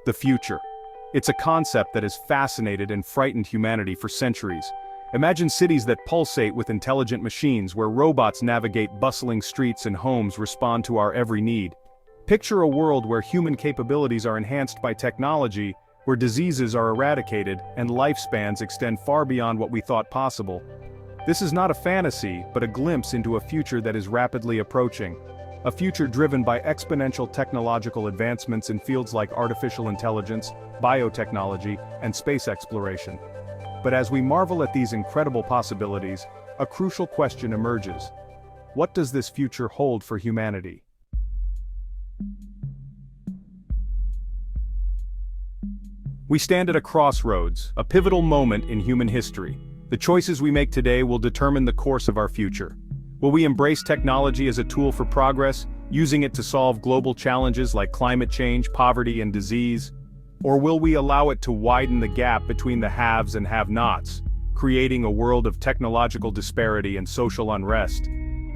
The future. It's a concept that has fascinated and frightened humanity for centuries. Imagine cities that pulsate with intelligent machines where robots navigate bustling streets and homes respond to our every need. Picture a world where human capabilities are enhanced by technology, where diseases are eradicated and lifespans extend far beyond what we thought possible. This is not a fantasy, but a glimpse into a future that is rapidly approaching. A future driven by exponential technological advancements in fields like artificial intelligence, biotechnology, and space exploration. But as we marvel at these incredible possibilities, a crucial question emerges. What does this future hold for humanity? We stand at a crossroads, a pivotal moment in human history. The choices we make today will determine the course of our future. Will we embrace technology as a tool for progress, using it to solve global challenges like climate change, poverty, and disease? Or will we allow it to widen the gap between the haves and have-nots, creating a world of technological disparity and social unrest?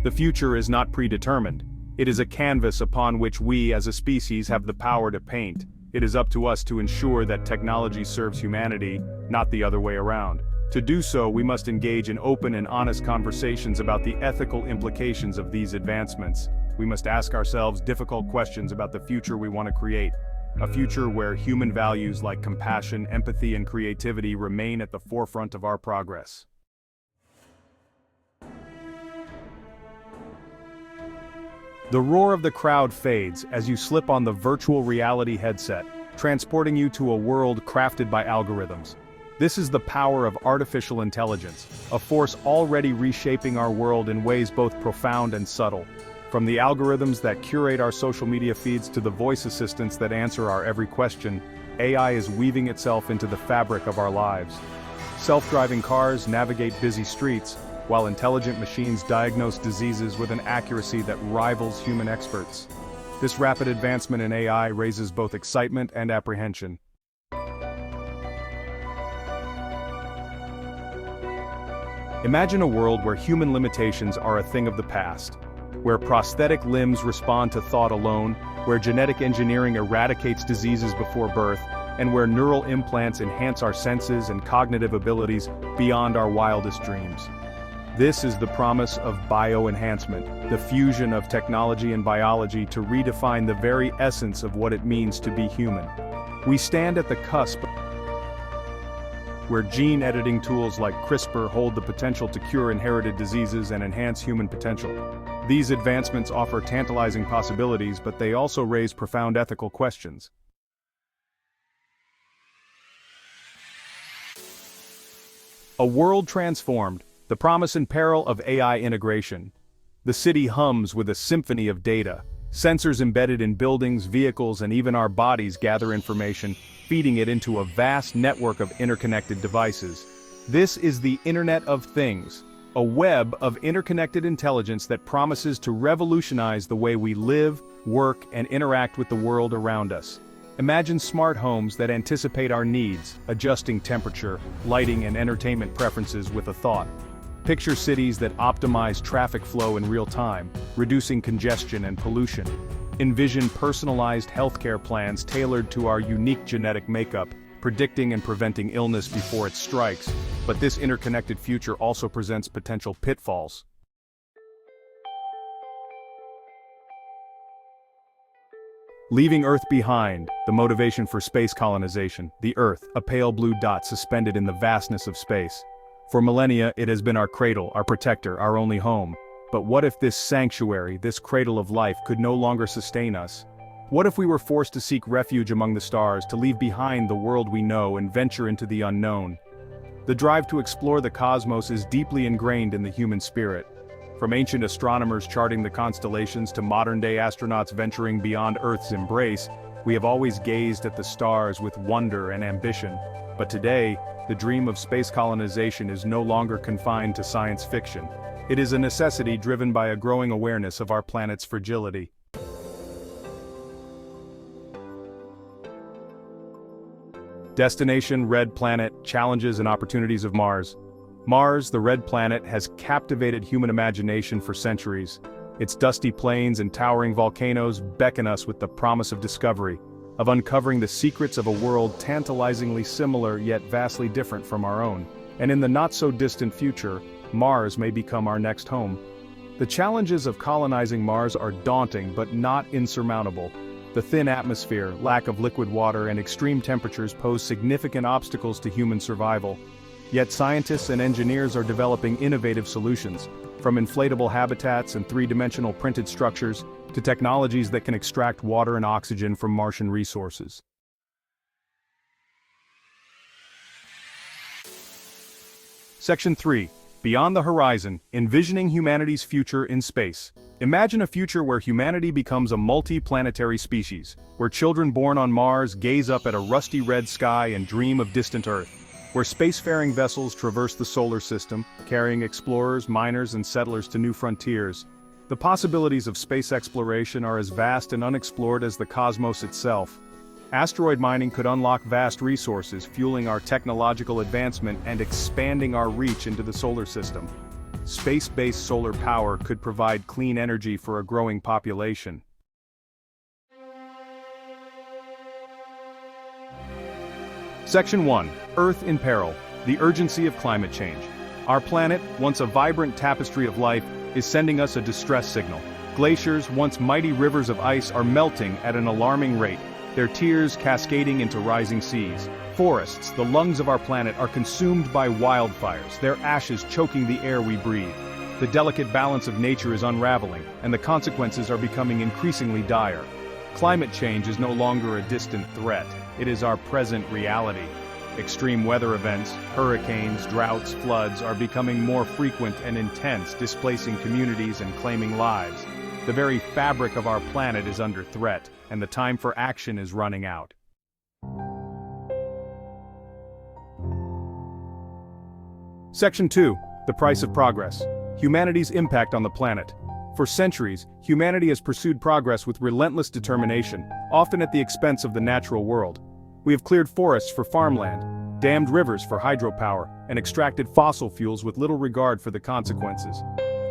The future is not predetermined. It is a canvas upon which we as a species have the power to paint. It is up to us to ensure that technology serves humanity, not the other way around. To do so, we must engage in open and honest conversations about the ethical implications of these advancements. We must ask ourselves difficult questions about the future we want to create. A future where human values like compassion, empathy, and creativity remain at the forefront of our progress. The roar of the crowd fades as you slip on the virtual reality headset, transporting you to a world crafted by algorithms. This is the power of artificial intelligence, a force already reshaping our world in ways both profound and subtle. From the algorithms that curate our social media feeds to the voice assistants that answer our every question, AI is weaving itself into the fabric of our lives. Self-driving cars navigate busy streets, while intelligent machines diagnose diseases with an accuracy that rivals human experts. This rapid advancement in AI raises both excitement and apprehension. Imagine a world where human limitations are a thing of the past, where prosthetic limbs respond to thought alone, where genetic engineering eradicates diseases before birth, and where neural implants enhance our senses and cognitive abilities beyond our wildest dreams. This is the promise of bio-enhancement, the fusion of technology and biology to redefine the very essence of what it means to be human. We stand at the cusp where gene editing tools like CRISPR hold the potential to cure inherited diseases and enhance human potential. These advancements offer tantalizing possibilities, but they also raise profound ethical questions. A world transformed, the promise and peril of AI integration. The city hums with a symphony of data. Sensors embedded in buildings, vehicles, and even our bodies gather information, feeding it into a vast network of interconnected devices. This is the Internet of Things, a web of interconnected intelligence that promises to revolutionize the way we live, work, and interact with the world around us. Imagine smart homes that anticipate our needs, adjusting temperature, lighting, and entertainment preferences with a thought. Picture cities that optimize traffic flow in real time, reducing congestion and pollution. Envision personalized healthcare plans tailored to our unique genetic makeup, predicting and preventing illness before it strikes. But this interconnected future also presents potential pitfalls. Leaving Earth behind, the motivation for space colonization. The Earth, a pale blue dot suspended in the vastness of space. For millennia, it has been our cradle, our protector, our only home. But what if this sanctuary, this cradle of life, could no longer sustain us? What if we were forced to seek refuge among the stars, to leave behind the world we know and venture into the unknown? The drive to explore the cosmos is deeply ingrained in the human spirit. From ancient astronomers charting the constellations to modern-day astronauts venturing beyond Earth's embrace, we have always gazed at the stars with wonder and ambition. But today, the dream of space colonization is no longer confined to science fiction. It is a necessity driven by a growing awareness of our planet's fragility. Destination: Red Planet, Challenges and Opportunities of Mars. Mars, the red planet, has captivated human imagination for centuries. Its dusty plains and towering volcanoes beckon us with the promise of discovery. of uncovering the secrets of a world tantalizingly similar yet vastly different from our own. And in the not-so-distant future, Mars may become our next home. The challenges of colonizing Mars are daunting but not insurmountable. The thin atmosphere, lack of liquid water, and extreme temperatures pose significant obstacles to human survival. Yet scientists and engineers are developing innovative solutions, from inflatable habitats and three-dimensional printed structures to technologies that can extract water and oxygen from Martian resources. Section 3. Beyond the Horizon, Envisioning Humanity's Future in Space. Imagine a future where humanity becomes a multi-planetary species, where children born on Mars gaze up at a rusty red sky and dream of distant Earth, where spacefaring vessels traverse the solar system, carrying explorers, miners, and settlers to new frontiers. The possibilities of space exploration are as vast and unexplored as the cosmos itself. Asteroid mining could unlock vast resources, fueling our technological advancement and expanding our reach into the solar system. Space-based solar power could provide clean energy for a growing population. Section 1. Earth in Peril. The Urgency of Climate Change. Our planet, once a vibrant tapestry of life, is sending us a distress signal. Glaciers, once mighty rivers of ice, are melting at an alarming rate, their tears cascading into rising seas. Forests, the lungs of our planet, are consumed by wildfires, their ashes choking the air we breathe. The delicate balance of nature is unraveling, and the consequences are becoming increasingly dire. Climate change is no longer a distant threat, it is our present reality. Extreme weather events, hurricanes, droughts, floods are becoming more frequent and intense, displacing communities and claiming lives. The very fabric of our planet is under threat, and the time for action is running out. Section 2. The Price of Progress. Humanity's Impact on the Planet. For centuries, humanity has pursued progress with relentless determination, often at the expense of the natural world. We have cleared forests for farmland, dammed rivers for hydropower, and extracted fossil fuels with little regard for the consequences.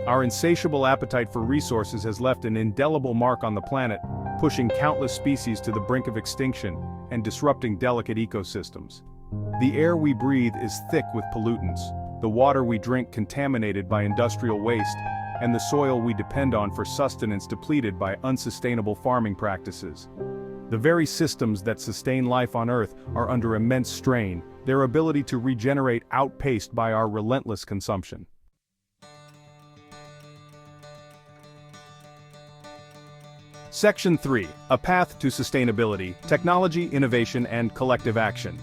Our insatiable appetite for resources has left an indelible mark on the planet, pushing countless species to the brink of extinction and disrupting delicate ecosystems. The air we breathe is thick with pollutants, the water we drink contaminated by industrial waste, and the soil we depend on for sustenance depleted by unsustainable farming practices. The very systems that sustain life on Earth are under immense strain, their ability to regenerate outpaced by our relentless consumption. Section 3. A Path to Sustainability, Technology, Innovation, and Collective Action.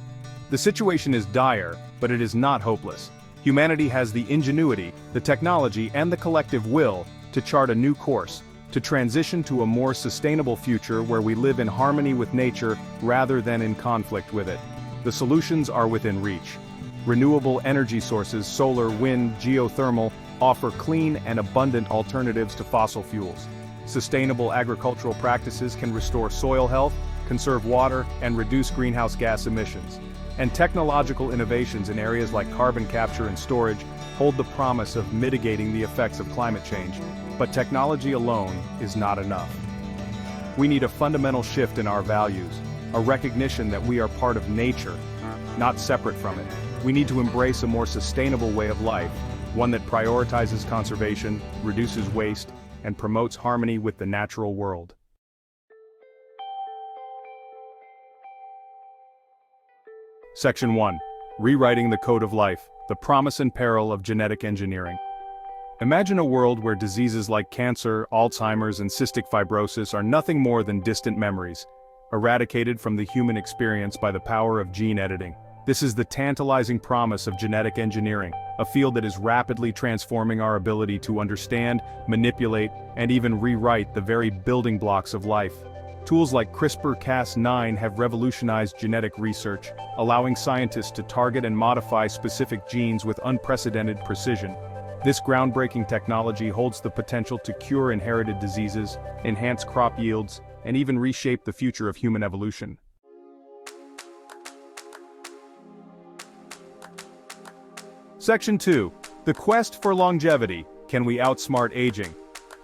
The situation is dire, but it is not hopeless. Humanity has the ingenuity, the technology, and the collective will to chart a new course, to transition to a more sustainable future where we live in harmony with nature rather than in conflict with it. The solutions are within reach. Renewable energy sources, solar, wind, geothermal, offer clean and abundant alternatives to fossil fuels. Sustainable agricultural practices can restore soil health, conserve water, and reduce greenhouse gas emissions. And technological innovations in areas like carbon capture and storage hold the promise of mitigating the effects of climate change. But technology alone is not enough. We need a fundamental shift in our values, a recognition that we are part of nature, not separate from it. We need to embrace a more sustainable way of life, one that prioritizes conservation, reduces waste, and promotes harmony with the natural world. Section 1. Rewriting the Code of Life, the Promise and Peril of Genetic Engineering. Imagine a world where diseases like cancer, Alzheimer's, and cystic fibrosis are nothing more than distant memories, eradicated from the human experience by the power of gene editing. This is the tantalizing promise of genetic engineering, a field that is rapidly transforming our ability to understand, manipulate, and even rewrite the very building blocks of life. Tools like CRISPR-Cas9 have revolutionized genetic research, allowing scientists to target and modify specific genes with unprecedented precision. This groundbreaking technology holds the potential to cure inherited diseases, enhance crop yields, and even reshape the future of human evolution. Section 2. The Quest for Longevity. Can we outsmart aging?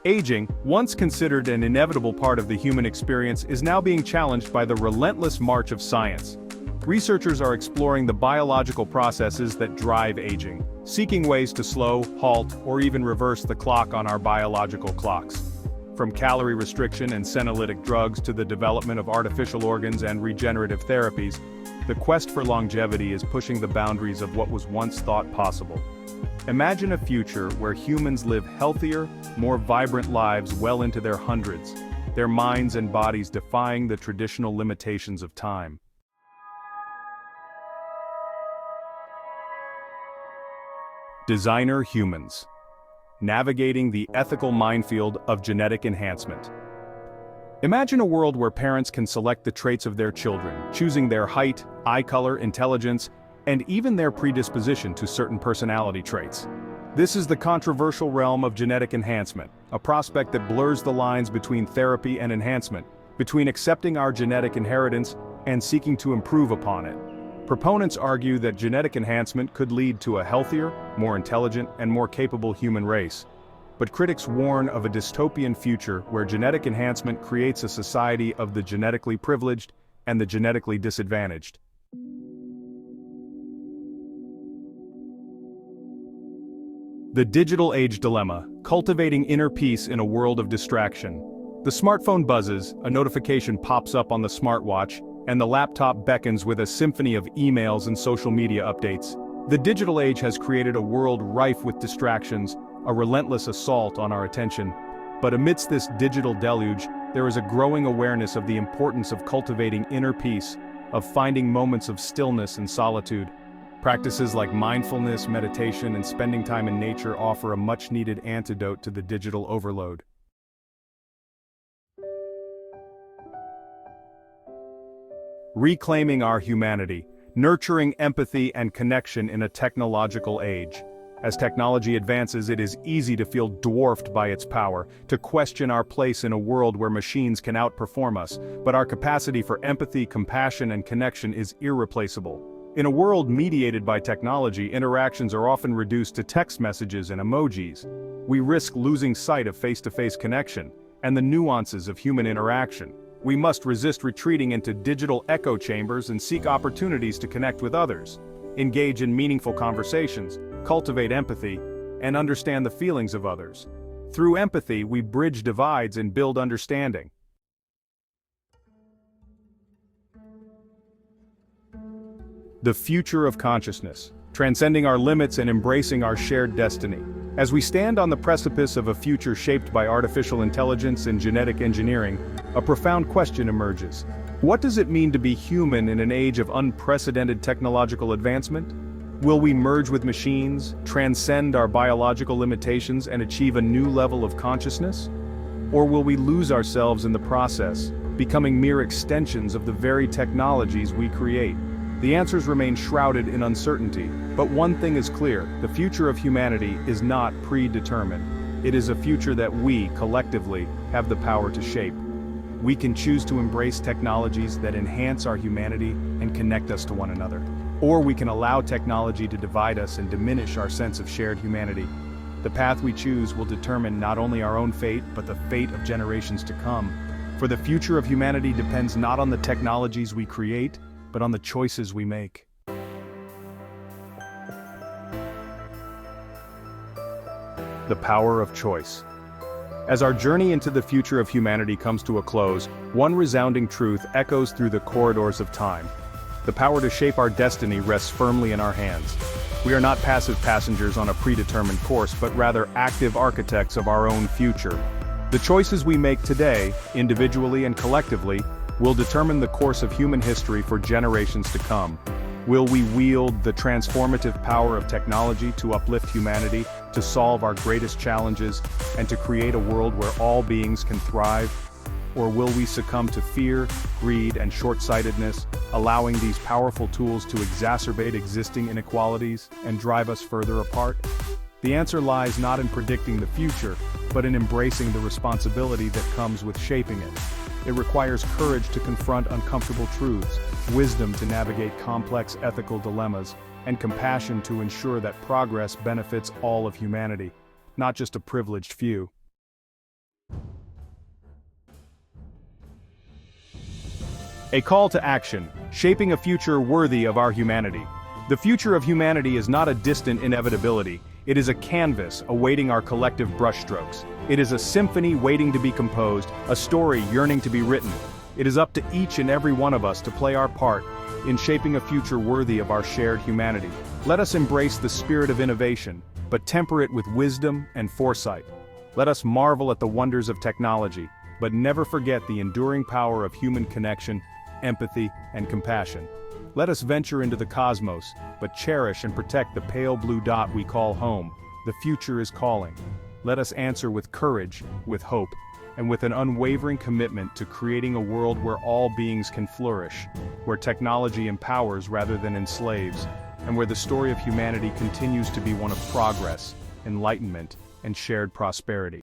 Aging, once considered an inevitable part of the human experience, is now being challenged by the relentless march of science. Researchers are exploring the biological processes that drive aging, seeking ways to slow, halt, or even reverse the clock on our biological clocks. From calorie restriction and senolytic drugs to the development of artificial organs and regenerative therapies, the quest for longevity is pushing the boundaries of what was once thought possible. Imagine a future where humans live healthier, more vibrant lives well into their hundreds, their minds and bodies defying the traditional limitations of time. Designer humans. Navigating the ethical minefield of genetic enhancement. Imagine a world where parents can select the traits of their children, choosing their height, eye color, intelligence, and even their predisposition to certain personality traits. This is the controversial realm of genetic enhancement, a prospect that blurs the lines between therapy and enhancement, between accepting our genetic inheritance and seeking to improve upon it. Proponents argue that genetic enhancement could lead to a healthier, more intelligent, and more capable human race. But critics warn of a dystopian future where genetic enhancement creates a society of the genetically privileged and the genetically disadvantaged. The digital age dilemma, cultivating inner peace in a world of distraction. The smartphone buzzes, a notification pops up on the smartwatch, and the laptop beckons with a symphony of emails and social media updates. The digital age has created a world rife with distractions, a relentless assault on our attention. But amidst this digital deluge, there is a growing awareness of the importance of cultivating inner peace, of finding moments of stillness and solitude. Practices like mindfulness, meditation, and spending time in nature offer a much-needed antidote to the digital overload. Reclaiming our humanity, nurturing empathy and connection in a technological age. As technology advances, it is easy to feel dwarfed by its power, to question our place in a world where machines can outperform us, but our capacity for empathy, compassion, and connection is irreplaceable. In a world mediated by technology, interactions are often reduced to text messages and emojis. We risk losing sight of face-to-face connection and the nuances of human interaction. We must resist retreating into digital echo chambers and seek opportunities to connect with others, engage in meaningful conversations, cultivate empathy, and understand the feelings of others. Through empathy, we bridge divides and build understanding. The future of consciousness, transcending our limits and embracing our shared destiny. As we stand on the precipice of a future shaped by artificial intelligence and genetic engineering, a profound question emerges. What does it mean to be human in an age of unprecedented technological advancement? Will we merge with machines, transcend our biological limitations, and achieve a new level of consciousness? Or will we lose ourselves in the process, becoming mere extensions of the very technologies we create? The answers remain shrouded in uncertainty, but one thing is clear: the future of humanity is not predetermined. It is a future that we, collectively, have the power to shape. We can choose to embrace technologies that enhance our humanity and connect us to one another. Or we can allow technology to divide us and diminish our sense of shared humanity. The path we choose will determine not only our own fate, but the fate of generations to come. For the future of humanity depends not on the technologies we create, but on the choices we make. The power of choice. As our journey into the future of humanity comes to a close, one resounding truth echoes through the corridors of time. The power to shape our destiny rests firmly in our hands. We are not passive passengers on a predetermined course, but rather active architects of our own future. The choices we make today, individually and collectively, will determine the course of human history for generations to come. Will we wield the transformative power of technology to uplift humanity, to solve our greatest challenges, and to create a world where all beings can thrive? Or will we succumb to fear, greed, and short-sightedness, allowing these powerful tools to exacerbate existing inequalities and drive us further apart? The answer lies not in predicting the future, but in embracing the responsibility that comes with shaping it. It requires courage to confront uncomfortable truths, wisdom to navigate complex ethical dilemmas, and compassion to ensure that progress benefits all of humanity, not just a privileged few. A call to action, shaping a future worthy of our humanity. The future of humanity is not a distant inevitability, it is a canvas awaiting our collective brushstrokes. It is a symphony waiting to be composed, a story yearning to be written. It is up to each and every one of us to play our part in shaping a future worthy of our shared humanity. Let us embrace the spirit of innovation, but temper it with wisdom and foresight. Let us marvel at the wonders of technology, but never forget the enduring power of human connection, empathy, and compassion. Let us venture into the cosmos, but cherish and protect the pale blue dot we call home. The future is calling. Let us answer with courage, with hope, and with an unwavering commitment to creating a world where all beings can flourish, where technology empowers rather than enslaves, and where the story of humanity continues to be one of progress, enlightenment, and shared prosperity.